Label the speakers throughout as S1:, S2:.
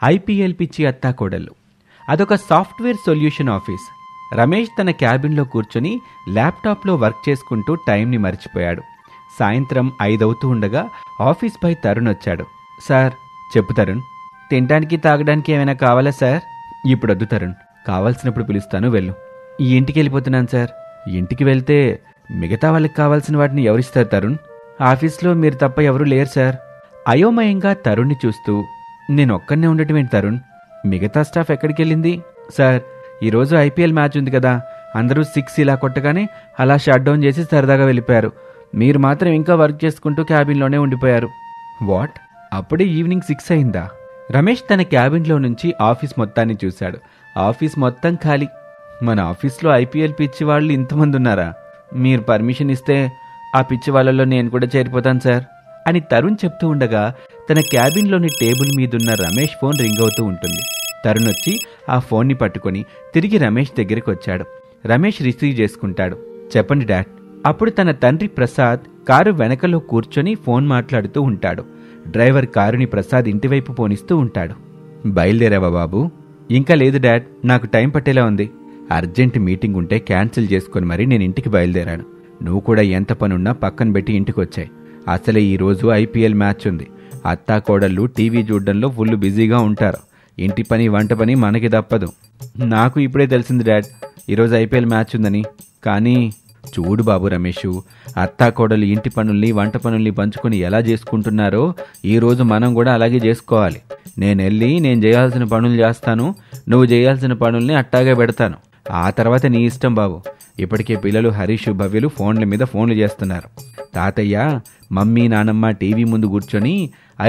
S1: IPL పిచ్చి అత్తాకోడళ్ళు. అదొక software solution office. Ramesh తన క్యాబిన్లో కూర్చొని ల్యాప్టాప్లో వర్క్ చేసుకుంటూ టైంని మర్చిపోయాడు. సాయంత్రం 5 అవుతూ ఉండగా ఆఫీస్ బాయ్ తరుణ్ వచ్చాడు. సార్. చెప్పు తరుణ్. తినడానికి తాగడానికి ఏమైనా కావాలా సార్? ఇప్పుడొద్దు తరుణ్, కావాల్సినప్పుడు పిలుస్తాను, వెళ్ళు. ఈ ఇంటికి వెళ్ళిపోతున్నాను సార్. ఇంటికి వెళ్తే మిగతా వాళ్ళకి కావాల్సిన వాటిని ఎవరిస్తారు తరుణ్? ఆఫీస్లో మీరు తప్ప ఎవరూ లేరు సార్. అయోమయంగా తరుణ్ని చూస్తూ, నేనొక్కనే ఉండటం ఏంటి తరుణ్? మిగతా స్టాఫ్ ఎక్కడికి వెళ్ళింది? సార్, ఈరోజు ఐపీఎల్ మ్యాచ్ ఉంది కదా, అందరూ 6 ఇలా కొట్టగానే అలా షట్ డౌన్ చేసి సరదాగా వెళ్ళిపోయారు. మీరు మాత్రం ఇంకా వర్క్ చేసుకుంటూ క్యాబిన్లోనే ఉండిపోయారు. వాట్? అప్పుడే ఈవినింగ్ 6 అయిందా? రమేష్ తన క్యాబిన్లో నుంచి ఆఫీస్ మొత్తాన్ని చూశాడు. ఆఫీస్ మొత్తం ఖాళీ. మన ఆఫీస్లో ఐపీఎల్ పిచ్చి వాళ్ళు ఇంతమంది ఉన్నారా? మీరు పర్మిషన్ ఇస్తే ఆ పిచ్చి వాళ్ళలో నేను కూడా చేరిపోతాను సార్ అని తరుణ్ చెప్తూ ఉండగా తన క్యాబిన్లోని టేబుల్ మీదున్న రమేష్ ఫోన్ రింగ్ అవుతూ ఉంటుంది. తరుణ్ వచ్చి ఆ ఫోన్ని పట్టుకొని తిరిగి రమేష్ దగ్గరికి వచ్చాడు. రమేష్ రిసీవ్ చేసుకుంటాడు. చెప్పండి డాడ్. అప్పుడు తన తండ్రి ప్రసాద్ కారు వెనకలో కూర్చొని ఫోన్ మాట్లాడుతూ ఉంటాడు. డ్రైవర్ కారుని ప్రసాద్ ఇంటివైపు పోనిస్తూ ఉంటాడు. బయలుదేరావా బాబు? ఇంకా లేదు డాడ్, నాకు టైం పట్టేలా ఉంది. అర్జెంట్ మీటింగ్ ఉంటే క్యాన్సిల్ చేసుకుని మరీ నేను ఇంటికి బయలుదేరాను. నువ్వు కూడా ఎంత పనున్నా పక్కన పెట్టి ఇంటికి వచ్చాయి. అసలే ఈరోజు ఐపీఎల్ మ్యాచ్ ఉంది. అత్తా కోడళ్ళు టీవీ చూడడంలో ఫుల్ బిజీగా ఉంటారు. ఇంటి పని వంట పని మనకి తప్పదు. నాకు ఇప్పుడే తెలిసింది డాడ్, ఈరోజు ఐపీఎల్ మ్యాచ్ ఉందని. కానీ చూడు బాబు రమేషు, అత్తా కోడలు ఇంటి పనుల్ని వంట పనుల్ని పంచుకొని ఎలా చేసుకుంటున్నారో ఈరోజు మనం కూడా అలాగే చేసుకోవాలి. నేను చేయాల్సిన పనులు చేస్తాను, నువ్వు చేయాల్సిన పనుల్ని అట్టాగే పెడతాను. ఆ తర్వాత నీ ఇష్టం బాబు. ఇప్పటికే పిల్లలు హరీష్ భవ్యలు ఫోన్ల మీద ఫోన్లు చేస్తున్నారు. తాతయ్య, మమ్మీ, నానమ్మ టీవీ ముందు కూర్చొని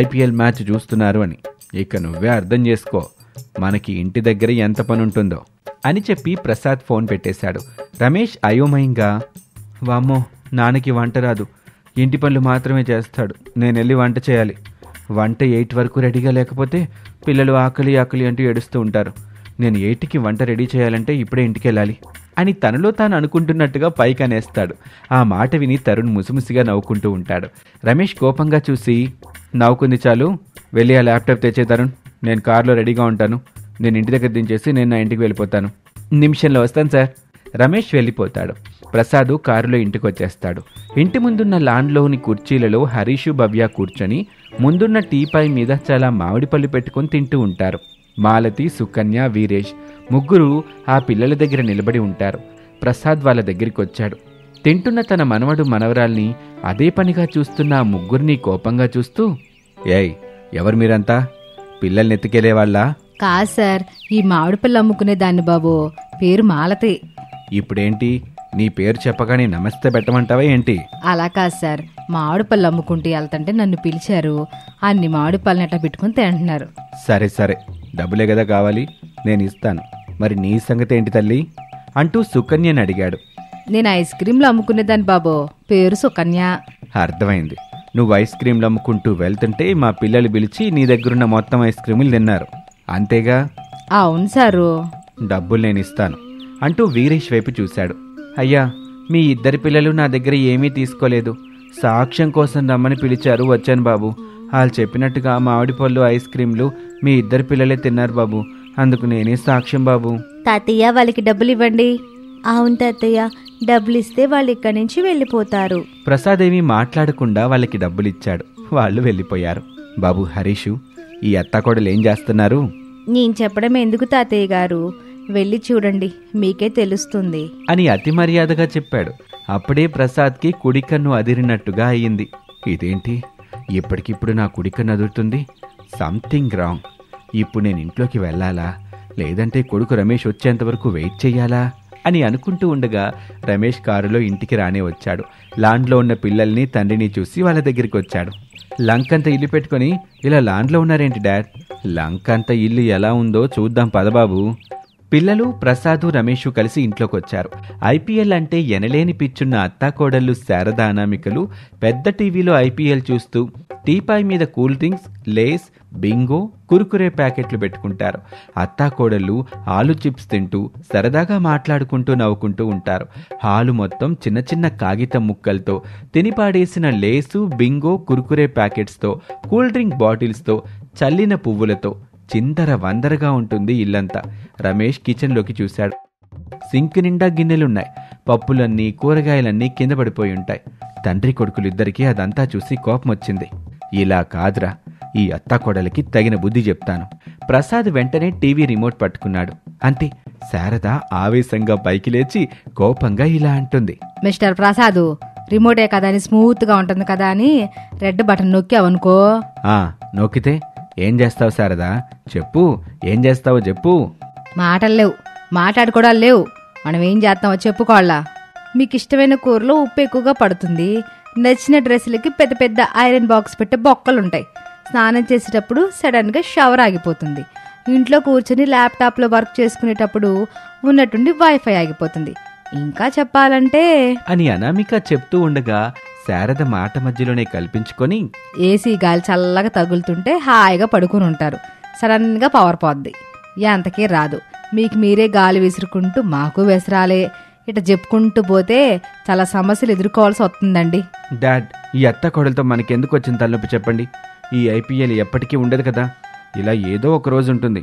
S1: ఐపీఎల్ మ్యాచ్ చూస్తున్నారు అని. ఇక నువ్వే అర్థం చేసుకో మనకి ఇంటి దగ్గర ఎంత పని ఉంటుందో అని చెప్పి ప్రసాద్ ఫోన్ పెట్టేశాడు. రమేష్ అయోమయంగా, వామ్మో, నాన్నకి వంట రాదు, ఇంటి పనులు మాత్రమే చేస్తాడు. నేను వెళ్ళి వంట చేయాలి. వంట 8 వరకు రెడీగా లేకపోతే పిల్లలు ఆకలి ఆకలి అంటూ ఏడుస్తూ ఉంటారు. నేను 8కి వంట రెడీ చేయాలంటే ఇప్పుడే ఇంటికి వెళ్ళాలి అని తనలో తాను అనుకుంటున్నట్టుగా పైకనేస్తాడు. ఆ మాట విని తరుణ్ ముసిముసిగా నవ్వుకుంటూ ఉంటాడు. రమేష్ కోపంగా చూసి, నవ్వుకుంది చాలు, వెళ్ళి ఆ ల్యాప్టాప్ తెచ్చే తరుణ్. నేను కారులో రెడీగా ఉంటాను. నేను ఇంటి దగ్గర దించేసి నేను నా ఇంటికి వెళ్ళిపోతాను. నిమిషంలో వస్తాను సార్. రమేష్ వెళ్ళిపోతాడు. ప్రసాద్ కారులో ఇంటికి వచ్చేస్తాడు. ఇంటి ముందున్న లాన్లోని కుర్చీలలో హరీషు భవ్య కూర్చొని ముందున్న టీపాయ్ మీద చాలా మామిడి పళ్ళు పెట్టుకొని తింటూ ఉంటారు. మాలతి, సుకన్య, వీరేష్ ముగ్గురు ఆ పిల్లల దగ్గర నిలబడి ఉంటారు. ప్రసాద్ వాళ్ళ దగ్గరికి వచ్చాడు. తింటున్న తన మనవడు మనవరాల్ని అదే పనిగా చూస్తున్న ఆ ముగ్గురిని కోపంగా చూస్తూ, ఏయ్, ఎవరు మీరంతా? పిల్లల్ని ఎత్తుకెళ్లేవాళ్ళా?
S2: కాదు సార్, ఈ మామిడి పళ్ళు అమ్ముకునే దాన్ని బాబు. పేరు మాలతి.
S1: ఇప్పుడేంటి, నీ పేరు చెప్పగానే నమస్తే పెట్టమంటావా ఏంటి?
S2: అలా కాదు సార్, మామిడి పళ్ళు అమ్ముకుంటూ వెళ్తుంటే నన్ను పిలిచారు. అన్ని మామిడి పళ్ళని అట్లా పెట్టుకుని తింటున్నారు.
S1: సరే సరే, డబ్బులే కదా కావాలి, నేను ఇస్తాను. మరి నీ సంగతి ఏంటి తల్లి అంటూ సుకన్యని అడిగాడు.
S2: నేను ఐస్ క్రీంలు అమ్ముకునేదాన్ని బాబు, పేరు సుకన్య.
S1: అర్థమైంది. నువ్వు ఐస్ క్రీంలు అమ్ముకుంటూ వెళ్తుంటే మా పిల్లలు పిలిచి నీ దగ్గరున్న మొత్తం ఐస్ క్రీములు తిన్నారు, అంతేగా?
S2: అవును సారు.
S1: డబ్బులు నేను ఇస్తాను అంటూ వీరేష్ వైపు చూశాడు. అయ్యా, మీ ఇద్దరి పిల్లలు నా దగ్గర ఏమీ తీసుకోలేదు. సాక్ష్యం కోసం రమ్మని పిలిచారు, వచ్చాను బాబు. వాళ్ళు చెప్పినట్టుగా మామిడి పళ్ళు, ఐస్ క్రీంలు మీ ఇద్దరు పిల్లలే తిన్నారు బాబు. అందుకు నేనే సాక్ష్యం బాబు.
S3: తాతయ్య, వాళ్ళకి డబ్బులు ఇవ్వండి. అవును తాతయ్య, డబ్బులు ఇస్తే వాళ్ళు ఇక్కడి నుంచి వెళ్ళిపోతారు.
S1: ప్రసాద్ ఏమీ మాట్లాడకుండా వాళ్ళకి డబ్బులిచ్చాడు. వాళ్ళు వెళ్ళిపోయారు. బాబు హరీషు, ఈ అత్తాకోడలు ఏం చేస్తున్నారు?
S3: నేను చెప్పడం ఎందుకు తాతయ్య గారు, వెళ్ళి చూడండి, మీకే తెలుస్తుంది
S1: అని అతి మర్యాదగా చెప్పాడు. అప్పుడే ప్రసాద్కి కుడికన్ను అదిరినట్టుగా అయ్యింది. ఇదేంటి, ఇప్పటికిప్పుడు నా కుడికన్ను అదురుతుంది? Something wrong. ఇప్పుడు నేను ఇంట్లోకి వెళ్ళాలా, లేదంటే కొడుకు రమేష్ వచ్చేంతవరకు వెయిట్ చెయ్యాలా అని అనుకుంటూ ఉండగా రమేష్ కారులో ఇంటికి రానే వచ్చాడు. లాన్లో ఉన్న పిల్లల్ని, తండ్రిని చూసి వాళ్ళ దగ్గరికి వచ్చాడు. లంకంత ఇల్లు పెట్టుకొని ఇలా లాన్లో ఉన్నారేంటి డాడ్? లంకంత ఇల్లు ఎలా ఉందో చూద్దాం పదబాబు. పిల్లలు, ప్రసాదు, రమేషు కలిసి ఇంట్లోకొచ్చారు. ఐపీఎల్ అంటే ఎనలేని పిచ్చున్న అత్తాకోడళ్ళు శారదా, అనామికలు పెద్ద టీవీలో ఐపీఎల్ చూస్తూ టీపాయ్ మీద cool drinks, Lays, Bingo, Kurkure ప్యాకెట్లు పెట్టుకుంటారు. అత్తాకోడళ్ళు ఆలు చిప్స్ తింటూ సరదాగా మాట్లాడుకుంటూ నవ్వుకుంటూ ఉంటారు. హాలు మొత్తం చిన్న చిన్న కాగితం ముక్కలతో, తినిపాడేసిన లేసు, బింగో, కురుకురే ప్యాకెట్స్తో, కూల్ డ్రింక్ బాటిల్స్తో, చల్లిన పువ్వులతో, చిందర వందరగా ఉంటుంది ఇల్లంతా. రమేష్ కిచెన్లోకి చూశాడు. సింక్ నిండా గిన్నెలున్నాయి. పప్పులన్నీ కూరగాయలన్నీ కింద పడిపోయి ఉంటాయి. తండ్రి కొడుకులిద్దరికీ అదంతా చూసి కోపం వచ్చింది. ఇలా కాదురా, ఈ అత్తాకోడలికి తగిన బుద్ధి చెప్తాను. ప్రసాద్ వెంటనే టీవీ రిమోట్ పట్టుకున్నాడు. అంతే, శారద ఆవేశంగా పైకి లేచి కోపంగా ఇలా అంటుంది.
S2: మిస్టర్ ప్రసాద్, రిమోటే కదా అని స్మూత్గా ఉంటుంది కదా అని రెడ్ బటన్ నొక్కావనుకో.
S1: నొక్కితే ఏం చేస్తావు శారదా? చెప్పు, ఏం చేస్తావో చెప్పు.
S2: మాటలు లేవు, మాట్లాడుకోవడాలు లేవు. మనం ఏం చేస్తామో చెప్పుకోవాలా. మీకు ఇష్టమైన కూరలో ఉప్పు ఎక్కువగా పడుతుంది. నచ్చిన డ్రెస్సులకి పెద్ద పెద్ద ఐరన్ బాక్స్ పెట్టే బొక్కలుంటాయి. స్నానం చేసేటప్పుడు సడన్గా షవర్ ఆగిపోతుంది. ఇంట్లో కూర్చొని ల్యాప్టాప్లో వర్క్ చేసుకునేటప్పుడు ఉన్నట్టుండి వైఫై ఆగిపోతుంది. ఇంకా చెప్పాలంటే
S1: అని అనామిక చెప్తూ ఉండగా శారద మాట మధ్యలోనే కల్పించుకొని,
S2: ఏసీ గాలి చల్లగా తగులుతుంటే హాయిగా పడుకుని ఉంటారు. సడన్గా పవర్ పోద్ది, ఎంతకీ రాదు. మీకు మీరే గాలి విసురుకుంటూ మాకు విసరాలే. ఇట చెప్పుకుంటూ పోతే చాలా సమస్యలు ఎదుర్కోవాల్సి వస్తుందండి.
S1: డాడ్, ఈ అత్తాకోడలతో మనకెందుకు వచ్చిన తలనొప్పి చెప్పండి. ఈ ఐపీఎల్ ఎప్పటికీ ఉండదు కదా. ఇలా ఏదో ఒక రోజు ఉంటుంది.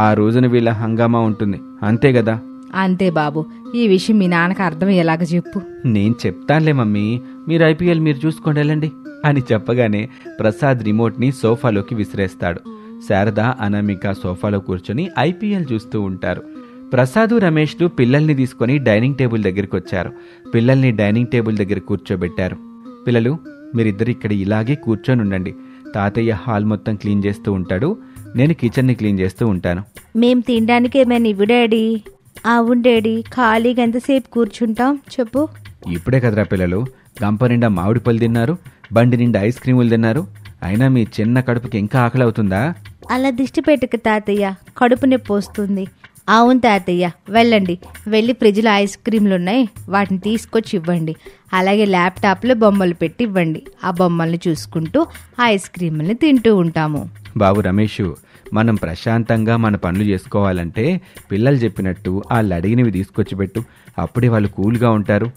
S1: ఆ రోజున వీళ్ళ హంగామా ఉంటుంది, అంతే కదా.
S2: అంతే బాబు, ఈ విషయం మీ నాన్నకు అర్థమయ్యేలాగా చెప్పు.
S1: నేను చెప్తానులే మమ్మీ, మీరు ఐపీఎల్ మీరు చూసుకోండి వెళ్ళండి అని చెప్పగానే ప్రసాద్ రిమోట్ని సోఫాలోకి విసిరేస్తాడు. శారద, అనామిక సోఫాలో కూర్చొని ఐపీఎల్ చూస్తూ ఉంటారు. ప్రసాదు, రమేష్లు పిల్లల్ని తీసుకొని డైనింగ్ టేబుల్ దగ్గరికి వచ్చారు. పిల్లల్ని డైనింగ్ టేబుల్ దగ్గర కూర్చోబెట్టారు. పిల్లలు, మీరిద్దరు ఇక్కడ ఇలాగే కూర్చొని ఉండండి. తాతయ్య హాల్ మొత్తం క్లీన్ చేస్తూ ఉంటాడు, నేను కిచెన్ని క్లీన్ చేస్తూ ఉంటాను.
S3: మేం తినడానికి ఏమైనా ఇవ్వు డాడీ. అవును డాడీ, ఖాళీగా ఎంతసేపు కూర్చుంటాం చెప్పు.
S1: ఇప్పుడే కదరా పిల్లలు, గంప నిండా మామిడి పళ్ళు తిన్నారు, బండి నిండా ఐస్ క్రీములు తిన్నారు. అయినా మీ చిన్న కడుపుకి ఇంకా ఆకలి అవుతుందా?
S3: అలా దిష్టి పెట్టుకు తాతయ్య, కడుపు నొప్పి వస్తుంది. అవును తాతయ్య, వెళ్ళండి, వెళ్ళి ఫ్రిడ్జ్లో ఐస్ క్రీమ్లు ఉన్నాయి, వాటిని తీసుకొచ్చి ఇవ్వండి. అలాగే ల్యాప్టాప్లో బొమ్మలు పెట్టి ఇవ్వండి. ఆ బొమ్మల్ని చూసుకుంటూ ఐస్ క్రీముల్ని తింటూ ఉంటాము.
S1: బాబు రమేషు, మనం ప్రశాంతంగా మన పనులు చేసుకోవాలంటే పిల్లలు చెప్పినట్టు వాళ్ళు అడిగినవి తీసుకొచ్చి పెట్టు, అప్పుడే వాళ్ళు కూల్గా ఉంటారు.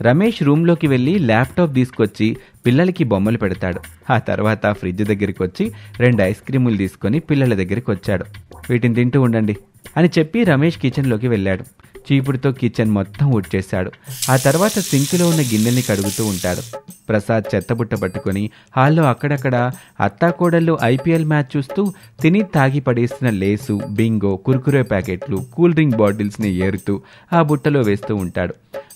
S1: రమేష్ రూమ్లోకి వెళ్ళి ల్యాప్టాప్ తీసుకొచ్చి పిల్లలకి బొమ్మలు పెడతాడు. ఆ తర్వాత ఫ్రిడ్జ్ దగ్గరికి వచ్చి 2 ఐస్ క్రీములు తీసుకొని పిల్లల దగ్గరికి వచ్చాడు. వీటిని తింటూ ఉండండి అని చెప్పి రమేష్ కిచెన్లోకి వెళ్ళాడు. చీపుడుతో కిచెన్ మొత్తం ఊడ్చేశాడు. ఆ తర్వాత సింకులో ఉన్న గిన్నెల్ని కడుగుతూ ఉంటాడు. ప్రసాద్ చెత్తబుట్ట పట్టుకొని హాల్లో అక్కడక్కడ అత్తాకోడళ్ళు ఐపీఎల్ మ్యాచ్ చూస్తూ తిని తాగి పడేసిన లేసు, బింగో, కుర్కురే ప్యాకెట్లు, కూల్ డ్రింక్ బాటిల్స్ని ఏరుతూ ఆ బుట్టలో వేస్తూ ఉంటాడు.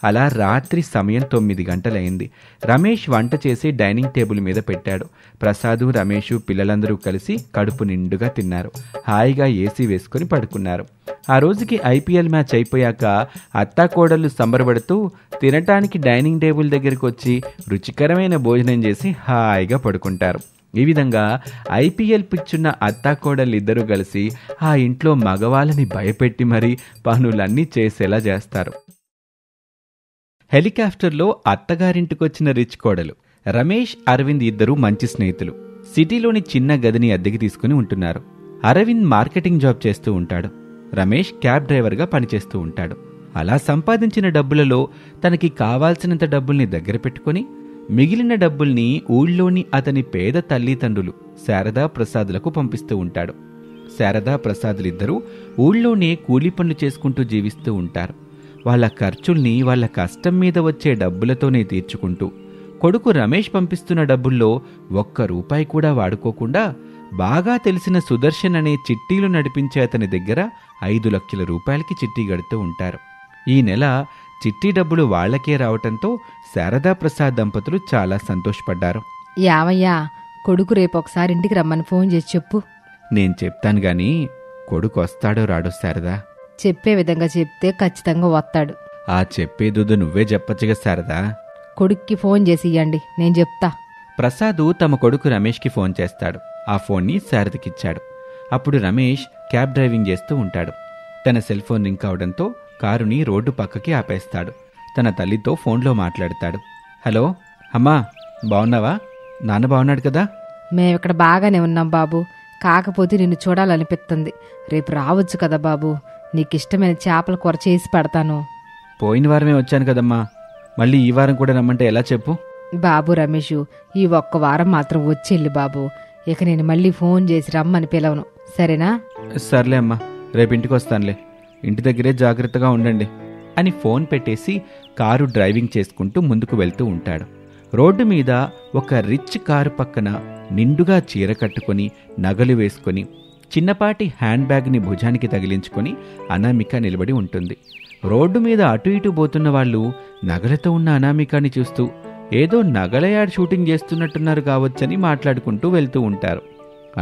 S1: అలా రాత్రి సమయం 9 గంటలైంది. రమేష్ వంట చేసి డైనింగ్ టేబుల్ మీద పెట్టాడు. ప్రసాదు, రమేషు పిల్లలందరూ కలిసి కడుపు నిండుగా తిన్నారు. హాయిగా ఏసీ వేసుకొని పడుకున్నారు. ఆ రోజుకి ఐపీఎల్ మ్యాచ్ అయిపోయాక అత్తాకోడళ్ళు సంబరపడుతూ తినటానికి డైనింగ్ టేబుల్ దగ్గరికి వచ్చి రుచికరమైన భోజనం చేసి హాయిగా పడుకుంటారు. ఈ విధంగా ఐపీఎల్ పిచ్చున్న అత్తాకోడళ్ళిద్దరూ కలిసి ఆ ఇంట్లో మగవాళ్ళని భయపెట్టి మరీ పనులన్నీ చేసేలా చేస్తారు. హెలికాప్టర్లో అత్తగారింటికొచ్చిన రిచ్ కోడలు రమేష్, అరవింద్ ఇద్దరూ మంచి స్నేహితులు. సిటీలోని చిన్న గదిని అద్దెకి తీసుకుని ఉంటున్నారు. అరవింద్ మార్కెటింగ్ జాబ్ చేస్తూ ఉంటాడు. రమేష్ క్యాబ్ డ్రైవర్గా పనిచేస్తూ ఉంటాడు. అలా సంపాదించిన డబ్బులలో తనకి కావాల్సినంత డబ్బుల్ని దగ్గర పెట్టుకుని మిగిలిన డబ్బుల్ని ఊళ్ళోని అతని పేద తల్లిదండ్రులు శారదా, ప్రసాదులకు పంపిస్తూ ఉంటాడు. శారదా, ప్రసాదులిద్దరూ ఊళ్ళోనే కూలీ పనులు చేసుకుంటూ జీవిస్తూ ఉంటారు. వాళ్ళ ఖర్చుల్ని వాళ్ళ కష్టం మీద వచ్చే డబ్బులతోనే తీర్చుకుంటూ కొడుకు రమేష్ పంపిస్తున్న డబ్బుల్లో 1 రూపాయి కూడా వాడుకోకుండా బాగా తెలిసిన సుదర్శన్ అనే చిట్టీలు నడిపించే అతని దగ్గర 5 లక్షల రూపాయలకి చిట్టీ గడుతూ ఉంటారు. ఈ నెల చిట్టీ డబ్బులు వాళ్లకే రావటంతో శారదా, ప్రసాద్ దంపతులు చాలా సంతోషపడ్డారు.
S2: యావయ్యా, కొడుకు రేపు ఒకసారి ఇంటికి రమ్మని ఫోన్ చేసి చెప్పు.
S1: నేను చెప్తాను గాని కొడుకు వస్తాడో రాడో శారదా?
S2: చెప్పే విధంగా చెప్తే ఖచ్చితంగా వస్తాడు.
S1: ఆ చెప్పేదుదు నువ్వే చెప్పచ్చుగా శారదా.
S2: కొడుక్కి ఫోన్ చేసి ఇయ్యండి, నేను చెప్తా.
S1: ప్రసాదు తమ కొడుకు రమేష్కి ఫోన్ చేస్తాడు. ఆ ఫోన్ని శారదకిచ్చాడు. అప్పుడు రమేష్ క్యాబ్ డ్రైవింగ్ చేస్తూ ఉంటాడు. తన సెల్ ఫోన్ రింగ్ కావడంతో కారుని రోడ్డు పక్కకి ఆపేస్తాడు. తన తల్లితో ఫోన్లో మాట్లాడతాడు. హలో అమ్మా, బాగున్నావా? నాన్న బాగున్నాడు కదా?
S2: మేమిక్కడ బాగానే ఉన్నాం బాబు, కాకపోతే నిన్ను చూడాలనిపిస్తుంది. రేపు రావచ్చు కదా బాబు, నీకిష్టమైన చేపల కూర చేసి పెడతాను.
S1: పోయిన వారమే వచ్చాను కదమ్మా, మళ్ళీ ఈ వారం కూడా రమ్మంటే ఎలా చెప్పు?
S2: బాబు రమేషు, ఈ 1 వారం మాత్రం వచ్చేళ్ళు బాబు. ఇక నేను మళ్ళీ ఫోన్ చేసి రమ్మని పిలవను, సరేనా?
S1: సర్లే అమ్మా, రేపు ఇంటికి వస్తానులే. ఇంటి దగ్గరే జాగ్రత్తగా ఉండండి అని ఫోన్ పెట్టేసి కారు డ్రైవింగ్ చేసుకుంటూ ముందుకు వెళ్తూ ఉంటాడు. రోడ్డు మీద ఒక రిచ్ కారు పక్కన నిండుగా చీర కట్టుకొని, నగలు వేసుకొని, చిన్నపాటి హ్యాండ్ బ్యాగ్ని భుజానికి తగిలించుకొని అనామిక నిలబడి ఉంటుంది. రోడ్డు మీద అటు ఇటు పోతున్న వాళ్ళు నగలతో ఉన్న అనామికాని చూస్తూ ఏదో నగల యాడ్ షూటింగ్ చేస్తున్నట్టున్నారు కావచ్చని మాట్లాడుకుంటూ వెళ్తూ ఉంటారు.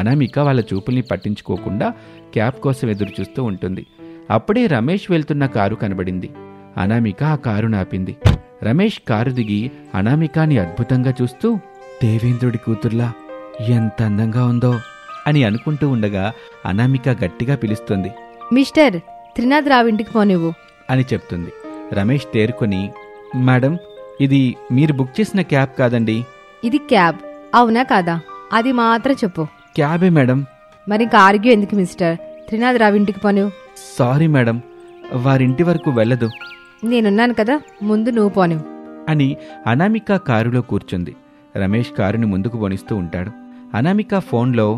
S1: అనామిక వాళ్ళ చూపుల్ని పట్టించుకోకుండా క్యాబ్ కోసం ఎదురు చూస్తూ ఉంటుంది. అప్పుడే రమేష్ వెళ్తున్న కారు కనబడింది. అనామిక ఆ కారు నాపింది. రమేష్ కారు దిగి అనామికాని అద్భుతంగా చూస్తూ, దేవేంద్రుడి కూతుర్లా ఎంత అందంగా ఉందో అని అనుకుంటూ ఉండగా అనామిక గట్టిగా పిలుస్తుంది.
S2: మిస్టర్, త్రినాథ్ రావు ఇంటికి పోనివ్వు
S1: అని చెప్తుంది. రమేష్ తేరుకొని, మేడం, ఇది మీరు బుక్ చేసిన క్యాబ్ కాదండి.
S2: ఇది క్యాబ్, అవునా కాదా? అది మాత్రం చెప్పు.
S1: క్యాబే మేడం.
S2: మరి ఇంకా ఆర్గ్యూ ఎందుకు మిస్టర్? త్రినాథ్ రావు ఇంటికి పోనివ్వు.
S1: సారీ మేడం, వారింటి వరకు వెళ్ళదు.
S2: నేనున్నాను కదా, ముందు నువ్వు పోనివ్వు
S1: అని అనామిక కారులో కూర్చుంది. రమేష్ కారుని ముందుకు పోనిస్తూ ఉంటాడు. అనామిక ఫోన్లో,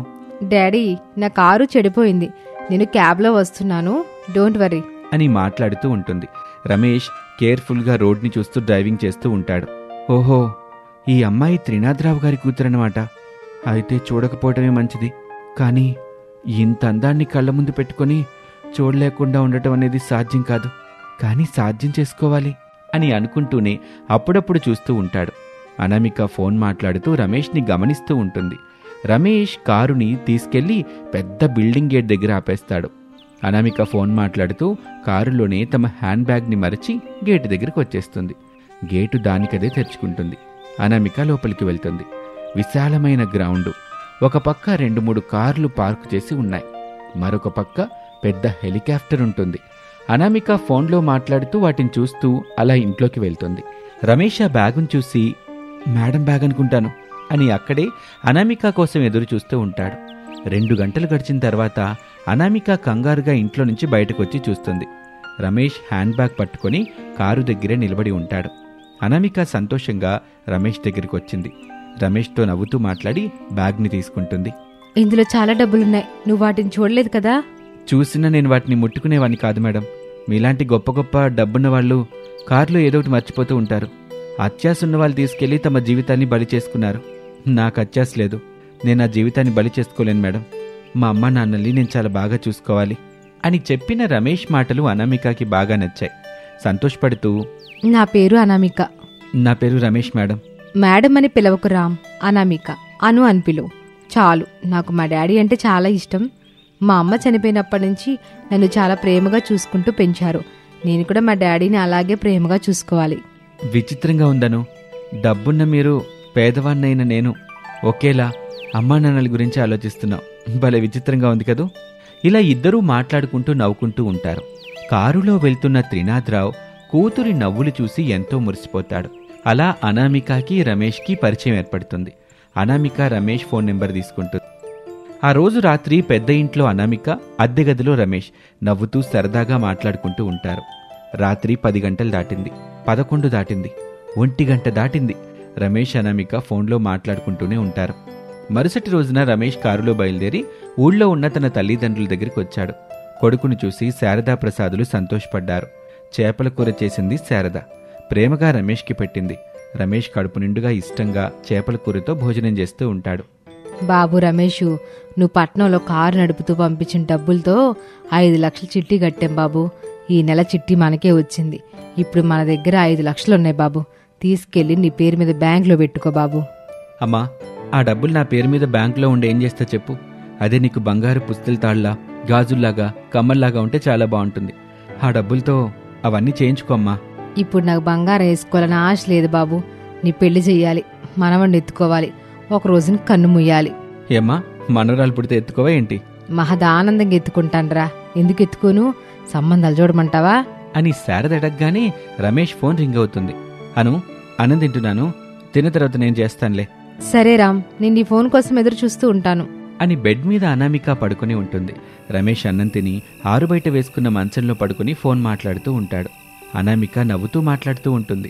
S2: డాడీ, నా కారు చెడిపోయింది, నేను క్యాబ్లో వస్తున్నాను, డోంట్ వరీ
S1: అని మాట్లాడుతూ ఉంటుంది. రమేష్ కేర్ఫుల్గా రోడ్ని చూస్తూ డ్రైవింగ్ చేస్తూ ఉంటాడు. ఓహో, ఈ అమ్మాయి త్రినాథరావు గారి కూతురన్నమాట. అయితే చూడకపోవటమే మంచిది. కానీ ఇంత అందాన్ని కళ్ళ ముందు పెట్టుకొని చూడలేకుండా ఉండటం అనేది సాధ్యం కాదు. కానీ సాధ్యం చేసుకోవాలి అని అనుకుంటూనే అప్పుడప్పుడు చూస్తూ ఉంటాడు. అనామిక ఫోన్ మాట్లాడుతూ రమేష్ని గమనిస్తూ ఉంటుంది. రమేష్ కారుని తీసుకెళ్లి పెద్ద బిల్డింగ్ గేట్ దగ్గర ఆపేస్తాడు. అనామిక ఫోన్ మాట్లాడుతూ కారులోనే తమ హ్యాండ్ బ్యాగ్ని మరచి గేటు దగ్గరికి వచ్చేస్తుంది. గేటు దానికదే తెరుచుకుంటుంది. అనామిక లోపలికి వెళ్తుంది. విశాలమైన గ్రౌండు. ఒక పక్క 2-3 కార్లు పార్కు చేసి ఉన్నాయి. మరొక పక్క పెద్ద హెలికాప్టర్ ఉంటుంది. అనామిక ఫోన్లో మాట్లాడుతూ వాటిని చూస్తూ అలా ఇంట్లోకి వెళ్తుంది. రమేష్ ఆ బ్యాగును చూసి, మేడం బ్యాగ్ అనుకుంటాను అని అక్కడే అనామిక కోసం ఎదురు చూస్తూ ఉంటాడు. 2 గంటలు గడిచిన తర్వాత అనామిక కంగారుగా ఇంట్లో నుంచి బయటకొచ్చి చూస్తుంది. రమేష్ హ్యాండ్ బ్యాగ్ పట్టుకొని కారు దగ్గరే నిలబడి ఉంటాడు. అనామిక సంతోషంగా రమేష్ దగ్గరికి వచ్చింది. రమేష్తో నవ్వుతూ మాట్లాడి బ్యాగ్ని తీసుకుంటుంది.
S2: ఇందులో చాలా డబ్బులున్నాయి, నువ్వు వాటిని చూడలేదు కదా?
S1: చూసినా నేను వాటిని ముట్టుకునేవాడిని కాదు మేడం. మీలాంటి గొప్ప గొప్ప డబ్బున్న వాళ్ళు కారులో ఏదో ఒకటి మర్చిపోతూ ఉంటారు. అత్యాసున్న వాళ్ళు తీసుకెళ్లి తమ జీవితాన్ని బలి చేసుకున్నారు. నాకు అత్యాస లేదు. నేను ఆ జీవితాన్ని బలి చేసుకోలేను మేడం. మా అమ్మ నాన్నల్ని నేను చాలా బాగా చూసుకోవాలి అని చెప్పిన రమేష్ మాటలు అనామికకి బాగా నచ్చాయి. సంతోషపడుతూ,
S2: నా పేరు అనామిక.
S1: నా పేరు రమేష్ మేడం.
S2: మేడం అని పిలవకు రామ్, అనామిక అను అని పిలువు చాలు. నాకు మా డాడీ అంటే చాలా ఇష్టం. మా అమ్మ చనిపోయినప్పటి నుంచి నన్ను చాలా ప్రేమగా చూసుకుంటూ పెంచారు. నేను కూడా మా డాడీని అలాగే ప్రేమగా చూసుకోవాలి.
S1: విచిత్రంగా ఉందను. డబ్బున్న మీరు, పేదవాన్నైన నేను ఒకేలా అమ్మా నాన్నల గురించి ఆలోచిస్తున్నాం. భలే విచిత్రంగా ఉంది కదూ. ఇలా ఇద్దరూ మాట్లాడుకుంటూ నవ్వుకుంటూ ఉంటారు. కారులో వెళ్తున్న త్రినాథరావు కూతురి నవ్వులు చూసి ఎంతో మురిసిపోతాడు. అలా అనామికకి రమేష్కి పరిచయం ఏర్పడుతుంది. అనామిక రమేష్ ఫోన్ నెంబర్ తీసుకుంటుంది. ఆ రోజు రాత్రి పెద్ద ఇంట్లో అనామిక, అద్దె గదిలో రమేష్ నవ్వుతూ సరదాగా మాట్లాడుకుంటూ ఉంటారు. రాత్రి 10 గంటలు దాటింది, 11 దాటింది, 1 గంట దాటింది. రమేష్ అనామిక ఫోన్లో మాట్లాడుకుంటూనే ఉంటారు. మరుసటి రోజున రమేష్ కారులో బయలుదేరి ఊళ్ళో ఉన్న తన తల్లిదండ్రుల దగ్గరికి వచ్చాడు. కొడుకును చూసి శారదా ప్రసాదులు సంతోషపడ్డారు. చేపల కూర చేసింది శారద. ప్రేమగా రమేష్కి పెట్టింది. రమేష్ కడుపు నిండుగా ఇష్టంగా చేపల కూరతో భోజనం చేస్తూ ఉంటాడు.
S2: బాబు రమేషు, నువ్వు పట్నంలో కారు నడుపుతూ పంపించిన డబ్బులతో 5 లక్షల చిట్టి కట్టాం బాబు. ఈ నెల చిట్టి మనకే వచ్చింది. ఇప్పుడు మన దగ్గర 5 లక్షలు ఉన్నాయి బాబు. తీసుకెళ్లి నీ పేరు మీద బ్యాంకులో పెట్టుకో బాబు.
S1: అమ్మా, ఆ డబ్బులు నా పేరు మీద బ్యాంకులో ఉండి ఏం చేస్తా చెప్పు. అదే నీకు బంగారు పుస్తల తాళ్లా, గాజుల్లాగా, కమ్మల్లాగా ఉంటే చాలా బాగుంటుంది. ఆ డబ్బులతో అవన్నీ చేయించుకోమ్మా.
S2: ఇప్పుడు నాకు బంగారం వేసుకోవాలని ఆశ లేదు బాబు. నీ పెళ్లి చెయ్యాలి, మనవణ్ణి ఎత్తుకోవాలి, ఒక రోజుని కన్ను ముయ్యాలి.
S1: ఏమ్మా, మనవరాలు పుడితే ఎత్తుకోవా ఏంటి?
S2: మహదానందంగా ఎత్తుకుంటాన్రా. ఎందుకు ఎత్తుకోను? సంబంధాలు చూడమంటావా
S1: అని శారద అడగగానే రమేష్ ఫోన్ రింగ్ అవుతుంది. అను, అన్నం తింటున్నాను, తిన్న తర్వాత నేను చేస్తానులే.
S2: సరే రామ్, నేను నీ ఫోన్ కోసం ఎదురు చూస్తూ ఉంటాను
S1: అని బెడ్ మీద అనామిక పడుకుని ఉంటుంది. రమేష్ అన్నం తిని ఆరుబయట వేసుకున్న మంచంలో పడుకుని ఫోన్ మాట్లాడుతూ ఉంటాడు. అనామిక నవ్వుతూ మాట్లాడుతూ ఉంటుంది.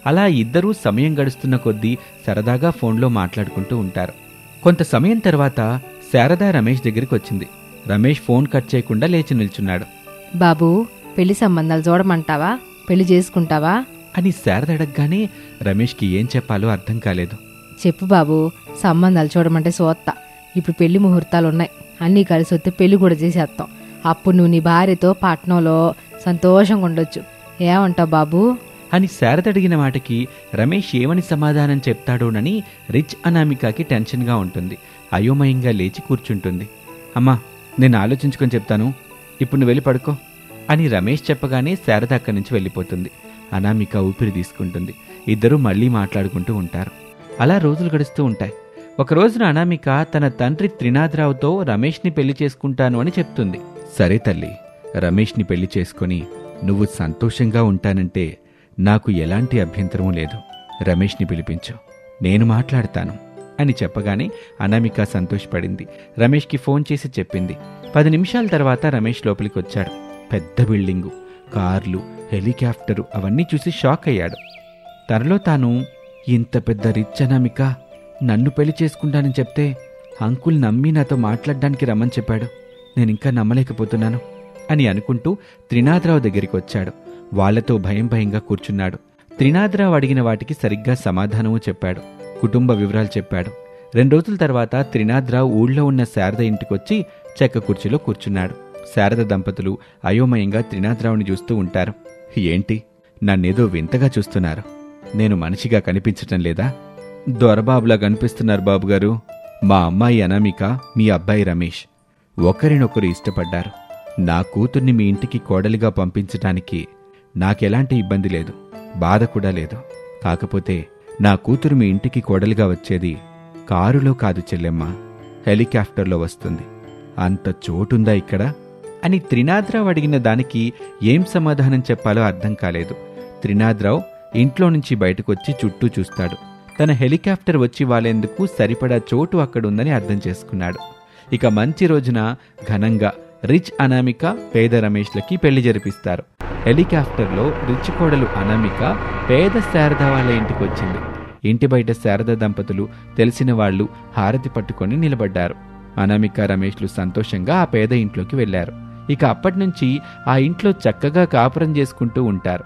S1: అలా ఇద్దరూ సమయం గడుస్తున్న కొద్దీ సరదాగా ఫోన్లో మాట్లాడుకుంటూ ఉంటారు. కొంత సమయం తర్వాత శారద రమేష్ దగ్గరికి వచ్చింది. రమేష్ ఫోన్ కట్ చేయకుండా లేచి నిల్చున్నాడు.
S2: బాబూ, పెళ్లి సంబంధాలు చూడమంటావా? పెళ్లి చేసుకుంటావా
S1: అని శారద అడగగానే రమేష్కి ఏం చెప్పాలో అర్థం కాలేదు.
S2: చెప్పు బాబు, సంబంధాలు చూడమంటే సోత్తా. ఇప్పుడు పెళ్లి ముహూర్తాలున్నాయి, అన్నీ కలిసి వస్తే పెళ్లి కూడా చేసేస్తాం. అప్పుడు నువ్వు నీ భార్యతో పట్నంలో సంతోషంగా ఉండొచ్చు. ఏమంటావు బాబూ?
S1: అని శారద అడిగిన మాటకి రమేష్ ఏమని సమాధానం చెప్తాడోనని రిచ్ అనామికకి టెన్షన్గా ఉంటుంది. అయోమయంగా లేచి కూర్చుంటుంది. అమ్మా, నేను ఆలోచించుకొని చెప్తాను, ఇప్పుడు నువ్వు వెళ్ళి పడుకో అని రమేష్ చెప్పగానే శారద అక్కడి నుంచి వెళ్ళిపోతుంది. అనామిక ఊపిరి తీసుకుంటుంది. ఇద్దరూ మళ్ళీ మాట్లాడుకుంటూ ఉంటారు. అలా రోజులు గడుస్తూ ఉంటాయి. ఒక రోజున అనామిక తన తండ్రి త్రినాథరావుతో రమేష్ని పెళ్లి చేసుకుంటాను అని చెప్తుంది. సరే తల్లి, రమేష్ని పెళ్లి చేసుకొని నువ్వు సంతోషంగా ఉంటానంటే నాకు ఎలాంటి అభ్యంతరమూ లేదు. రమేష్ని పిలిపించు, నేను మాట్లాడతాను అని చెప్పగానే అనామిక సంతోషపడింది. రమేష్కి ఫోన్ చేసి చెప్పింది. 10 నిమిషాల తర్వాత రమేష్ లోపలికి వచ్చాడు. పెద్ద బిల్డింగు, కార్లు, హెలికాప్టరు అవన్నీ చూసి షాక్ అయ్యాడు. తనలో తాను, ఇంత పెద్ద రిచ్ అనామిక నన్ను పెళ్లి చేసుకుంటానని చెప్తే అంకుల్ నమ్మి నాతో మాట్లాడడానికి రమ్మని చెప్పాడు. నేనింకా నమ్మలేకపోతున్నాను అని అనుకుంటూ త్రినాథరావు దగ్గరికి వచ్చాడు. వాళ్లతో భయంగా కూర్చున్నాడు. త్రినాథరావు అడిగిన వాటికి సరిగ్గా సమాధానమూ చెప్పాడు. కుటుంబ వివరాలు చెప్పాడు. 2 రోజుల తర్వాత త్రినాథరావు ఊళ్ళో ఉన్న శారద ఇంటికొచ్చి చెక్క కుర్చీలో కూర్చున్నాడు. శారద దంపతులు అయోమయంగా త్రినాథరావుని చూస్తూ ఉంటారు. ఏంటి, నన్నేదో వింతగా చూస్తున్నారు? నేను మనిషిగా కనిపించటం లేదా? దొరబాబులా కనిపిస్తున్నారు బాబుగారు. మా అమ్మాయి అనామిక, మీ అబ్బాయి రమేష్ ఒకరినొకరు ఇష్టపడ్డారు. నా కూతుర్ని మీ ఇంటికి కోడలిగా పంపించటానికి నాకెలాంటి ఇబ్బంది లేదు, బాధ కూడా లేదు. కాకపోతే నా కూతురు మీ ఇంటికి కోడలిగా వచ్చేది కారులో కాదు చెల్లెమ్మ, హెలికాప్టర్లో వస్తుంది. అంత చోటుందా ఇక్కడ అని త్రినాథరావు అడిగిన దానికి ఏం సమాధానం చెప్పాలో అర్థం కాలేదు. త్రినాథరావు ఇంట్లో నుంచి బయటకొచ్చి చుట్టూ చూస్తాడు. తన హెలికాప్టర్ వచ్చి వాలేందుకు సరిపడా చోటు అక్కడుందని అర్థం చేసుకున్నాడు. ఇక మంచి రోజున ఘనంగా రిచ్ అనామిక, పేద రమేష్లకి పెళ్లి జరిపిస్తారు. హెలికాప్టర్లో రిచ్ కోడలు అనామిక పేద శారద వాళ్ళ ఇంటికొచ్చింది. ఇంటి బయట శారద దంపతులు, తెలిసిన వాళ్లు హారతి పట్టుకొని నిలబడ్డారు. అనామిక, రమేష్లు సంతోషంగా ఆ పేద ఇంట్లోకి వెళ్లారు. ఇక అప్పటినుంచి ఆ ఇంట్లో చక్కగా కాపురం చేసుకుంటూ ఉంటారు.